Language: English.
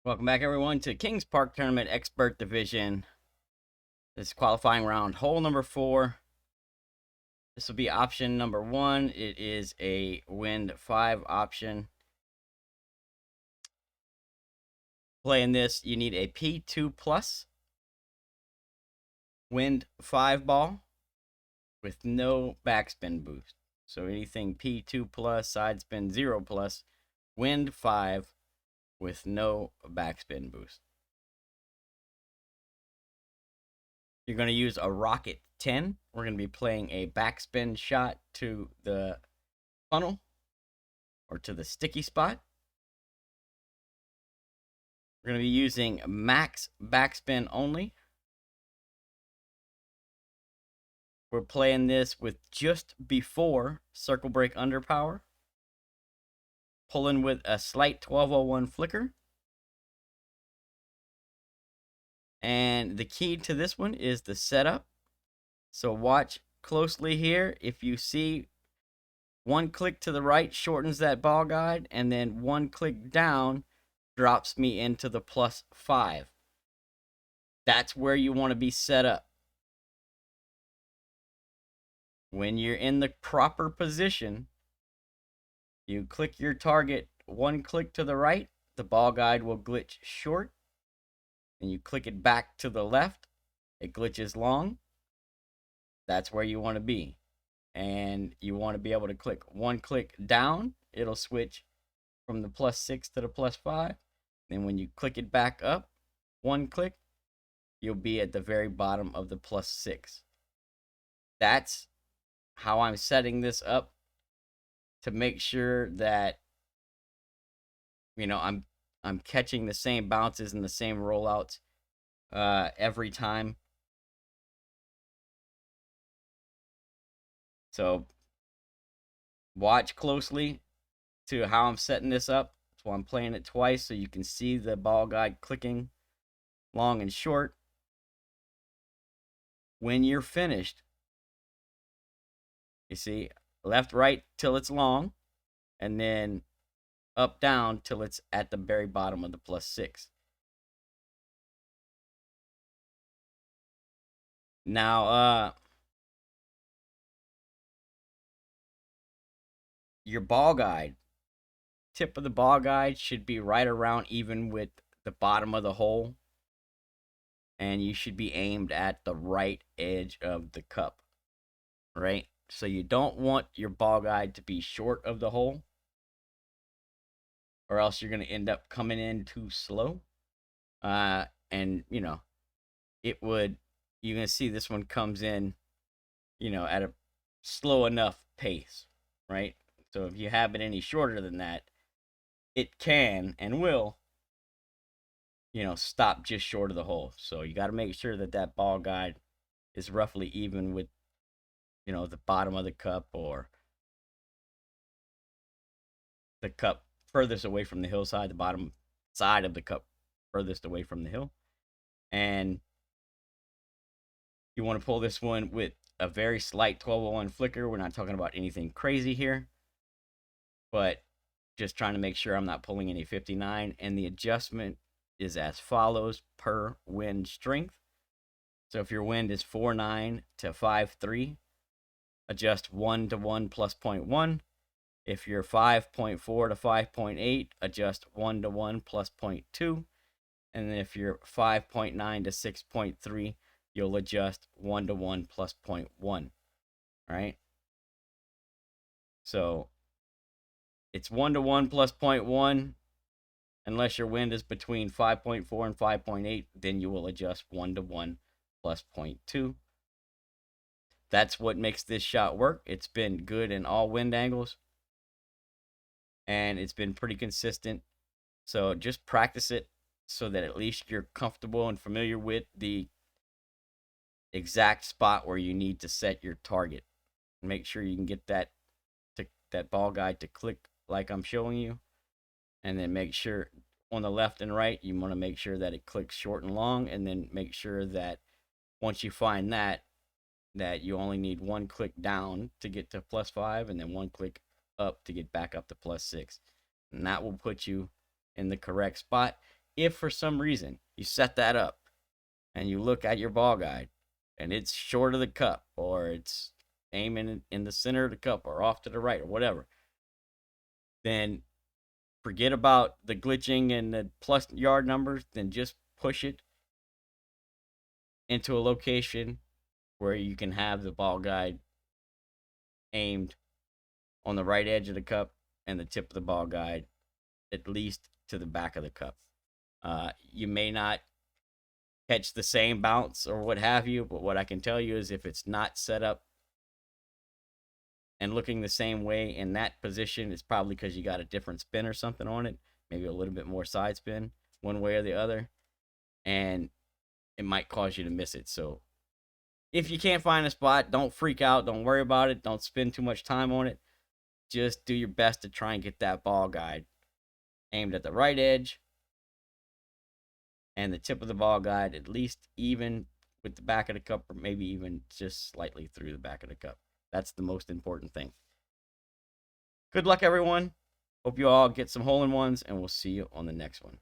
Welcome back, everyone, to Kings Park Tournament Expert Division. This is qualifying round, hole number 4. This will be option number 1. It is a wind 5 option. Playing this, you need a P2 plus wind 5 ball with no backspin boost. So anything P2 plus, side spin 0 plus, wind 5 with no backspin boost. You're going to use a Rocket 10. We're going to be playing a backspin shot to the funnel or to the sticky spot. We're going to be using max backspin only. We're playing this with just before circle break underpower. Pulling with a slight 1201 flicker. And the key to this one is the setup. So watch closely here. If you see one click to the right shortens that ball guide, and then one click down drops me into the +5. That's where you want to be set up. When you're in the proper position, you click your target one click to the right, the ball guide will glitch short, and you click it back to the left, it glitches long. That's where you want to be. And you want to be able to click one click down, it'll switch from the +6 to the +5. Then when you click it back up, one click, you'll be at the very bottom of the +6. That's how I'm setting this up to make sure that, you know, I'm catching the same bounces and the same rollouts every time. So watch closely to how I'm setting this up. So I'm playing it twice so you can see the ball guide clicking long and short. When you're finished, you see left, right till it's long, and then up, down till it's at the very bottom of the +6. Now, your ball guide, tip of the ball guide should be right around even with the bottom of the hole, and you should be aimed at the right edge of the cup, right? So you don't want your ball guide to be short of the hole, or else you're going to end up coming in too slow. And, you know, it would, you're going to see this one comes in, you know, at a slow enough pace, right? So if you have it any shorter than that, it can and will, you know, stop just short of the hole. So you got to make sure that that ball guide is roughly even with, you know, the bottom of the cup or the cup furthest away from the hillside, the bottom side of the cup furthest away from the hill. And you want to pull this one with a very slight 1201 flicker. We're not talking about anything crazy here, but just trying to make sure I'm not pulling any 59. And the adjustment is as follows per wind strength. So if your wind is 4.9 to 5.3, adjust 1 to 1 plus 0.1. If you're 5.4 to 5.8, adjust 1 to 1 plus 0.2. And then if you're 5.9 to 6.3, you'll adjust 1 to 1 plus 0.1. All right. So it's 1 to 1 plus 0.1. Unless your wind is between 5.4 and 5.8, then you will adjust 1 to 1 plus 0.2. That's what makes this shot work. It's been good in all wind angles, and it's been pretty consistent. So just practice it so that at least you're comfortable and familiar with the exact spot where you need to set your target. Make sure you can get that ball guide to click like I'm showing you, and then make sure on the left and right you want to make sure that it clicks short and long, and then make sure that once you find that you only need one click down to get to +5 and then one click up to get back up to +6, and that will put you in the correct spot. if for some reason you set that up and you look at your ball guide and it's short of the cup, or it's aiming in the center of the cup or off to the right or whatever, then forget about the glitching and the plus yard numbers. Then just push it into a location where you can have the ball guide aimed on the right edge of the cup and the tip of the ball guide at least to the back of the cup. You may not catch the same bounce or what have you, but what I can tell you is if it's not set up and looking the same way in that position, it's probably because you got a different spin or something on it, maybe a little bit more side spin one way or the other, and it might cause you to miss it. So if you can't find a spot, don't freak out, don't worry about it, don't spend too much time on it. Just do your best to try and get that ball guide aimed at the right edge and the tip of the ball guide at least even with the back of the cup, or maybe even just slightly through the back of the cup. That's the most important thing. Good luck, everyone. Hope you all get some hole-in-ones, and we'll see you on the next one.